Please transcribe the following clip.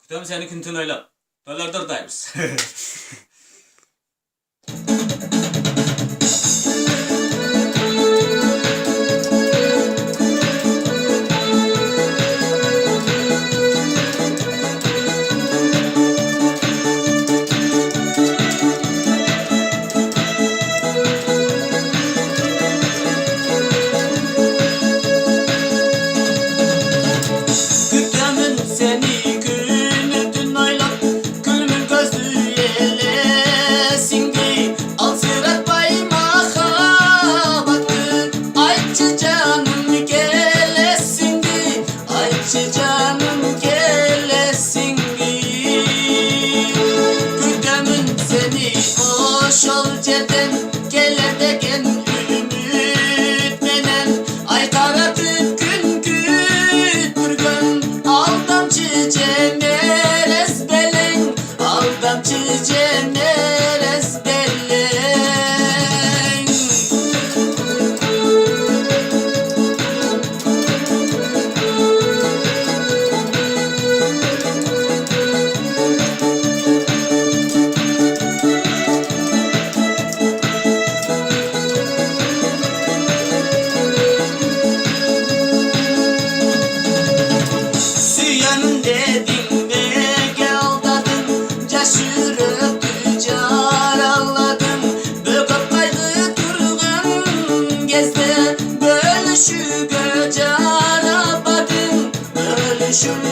Kutam seni küntün oylap. Dolardırdayız. Canım gelesin Gürdemün seni hoş ol ceden Gele degen ümit menen Ay karatıp gün güttürgön Aldamçı cemeres belen Aldamçı cemeres belen Dedim ve geldadım Caşırıp tüccar ağladım Böküp kaydı turgun gezde Bölüşü göcar abadım Bölüşü